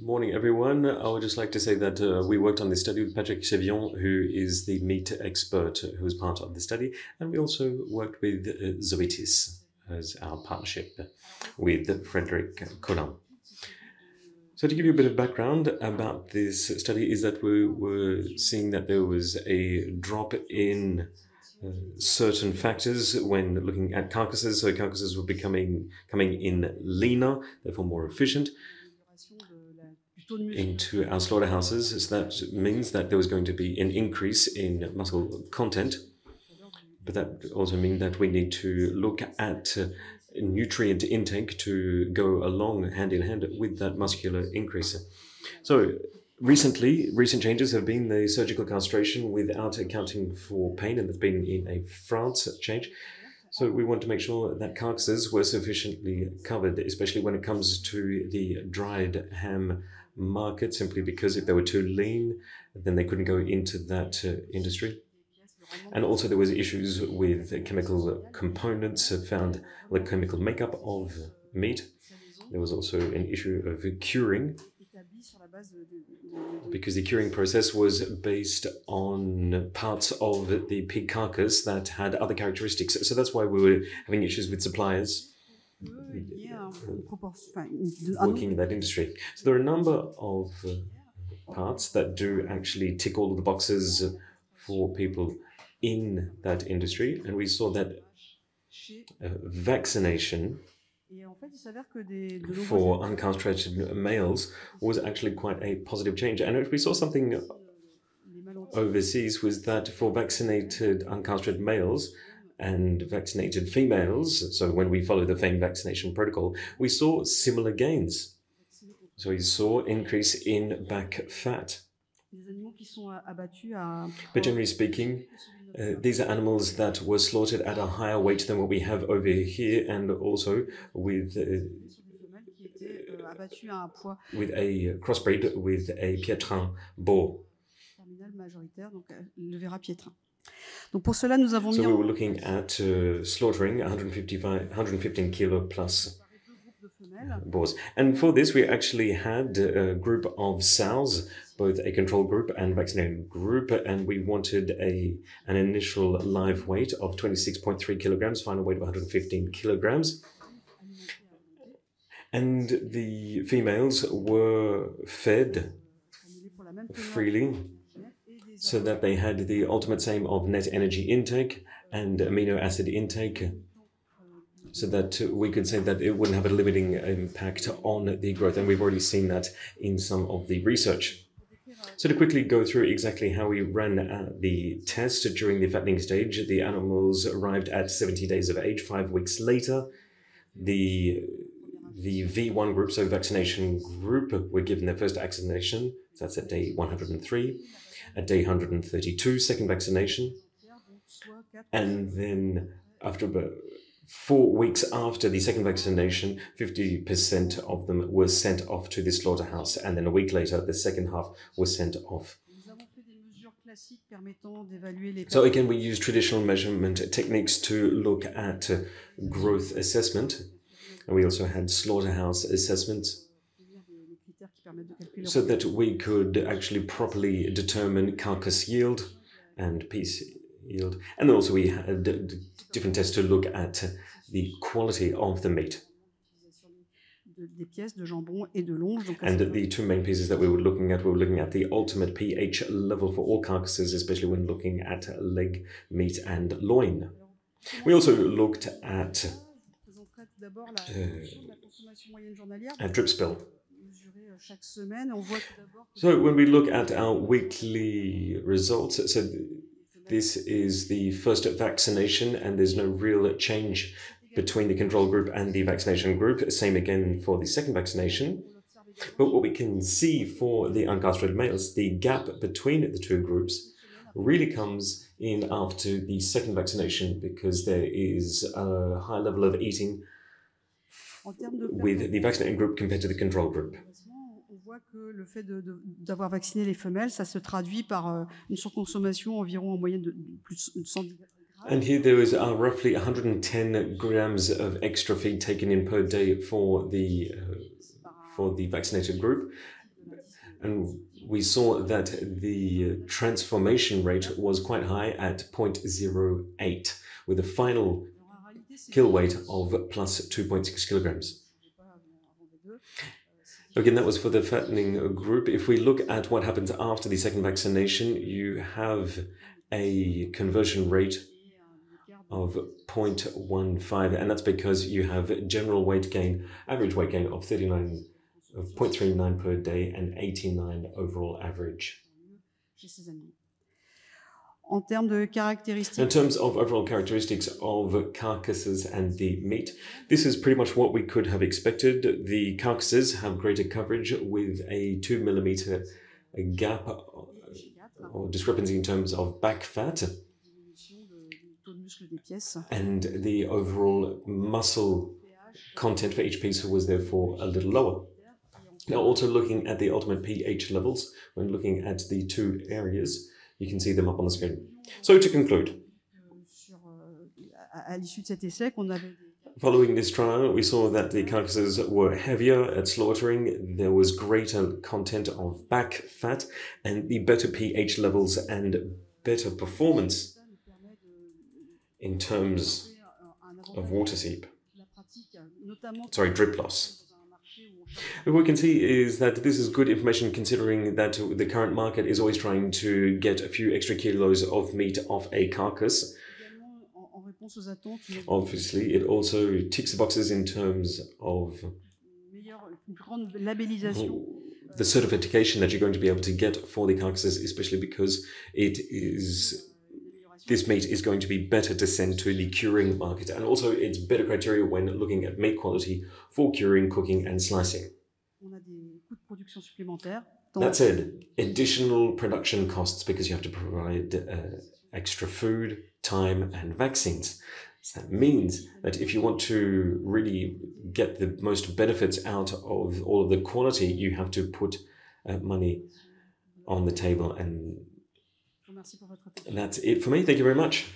Morning, everyone. I would just like to say that we worked on this study with Patrick Chevion, who is the meat expert who was part of the study, and we also worked with Zoetis as our partnership with Frederic Collin. So to give you a bit of background about this study is that we were seeing that there was a drop in certain factors when looking at carcasses. So carcasses were coming in leaner, therefore more efficient, into our slaughterhouses. So that means that there was going to be an increase in muscle content, but that also means that we need to look at nutrient intake to go along hand in hand with that muscular increase. So recent changes have been the surgical castration without accounting for pain, and that's been in a France change. So we want to make sure that carcasses were sufficiently covered, especially when it comes to the dried ham market, simply because if they were too lean, then they couldn't go into that industry. And also there was issues with chemical components found, like chemical makeup of meat. There was also an issue of curing, because the curing process was based on parts of the pig carcass that had other characteristics. So that's why we were having issues with suppliers working in that industry. So there are a number of parts that do actually tick all of the boxes for people in that industry, and we saw that vaccination for uncastrated males was actually quite a positive change. And if we saw something overseas was that for vaccinated uncastrated males and vaccinated females, so when we follow the same vaccination protocol, we saw similar gains. So we saw increase in back fat. But generally speaking, these are animals that were slaughtered at a higher weight than what we have over here, and also with a crossbreed with a Pietrin boar. So we were looking at slaughtering 115 kilo plus boars. And for this, we actually had a group of sows, both a control group and vaccinated group, and we wanted an initial live weight of 26.3 kilograms, final weight of 115 kilograms. And the females were fed freely so that they had the ultimate same of net energy intake and amino acid intake, so that we could say that it wouldn't have a limiting impact on the growth. And we've already seen that in some of the research. So to quickly go through exactly how we ran the test during the fattening stage, the animals arrived at 70 days of age. 5 weeks later, the V1 group, so vaccination group, were given their first vaccination. So that's at day 103. At day 132, second vaccination. And then after about 4 weeks after the second vaccination, 50% of them were sent off to the slaughterhouse, and then a week later, the second half was sent off. So again, we use traditional measurement techniques to look at growth assessment, and we also had slaughterhouse assessments, so that we could actually properly determine carcass yield and piece yield. And also we had different tests to look at the quality of the meat. And the two main pieces that we were looking at the ultimate pH level for all carcasses, especially when looking at leg meat and loin. We also looked at drip spill. So when we look at our weekly results, so this is the first vaccination, and there's no real change between the control group and the vaccination group. Same again for the second vaccination. But what we can see for the uncastrated males, the gap between the two groups really comes in after the second vaccination, because there is a high level of eating with the vaccinated group compared to the control group. Le fait d'avoir vacciné les femelles, ça se traduit par une surconsommation environ en moyenne de plus de 110 grammes. And here there is roughly 110 grams of extra feed taken in per day for the vaccinated group, And we saw that the transformation rate was quite high at 0.08, with a final kill weight of plus 2.6 kilograms. Again, that was for the fattening group. If we look at what happens after the second vaccination, you have a conversion rate of 0.15, and that's because you have general weight gain, average weight gain of 0.39 per day and 89 overall average. In terms of overall characteristics of carcasses and the meat, this is pretty much what we could have expected. The carcasses have greater coverage with a 2 millimeter gap or discrepancy in terms of back fat, and the overall muscle content for each piece was therefore a little lower. Now, also looking at the ultimate pH levels, when looking at the two areas, you can see them up on the screen. So to conclude, following this trial, we saw that the carcasses were heavier at slaughtering, there was greater content of back fat, and the better pH levels and better performance in terms of drip loss. What we can see is that this is good information, considering that the current market is always trying to get a few extra kilos of meat off a carcass. Obviously, it also ticks the boxes in terms of the certification that you're going to be able to get for the carcasses, especially because this meat is going to be better to send to the curing market, and also it's better criteria when looking at meat quality for curing, cooking and slicing. That said, additional production costs because you have to provide extra food, time and vaccines. So that means that if you want to really get the most benefits out of all of the quality, you have to put money on the table, and that's it for me. Thank you very much.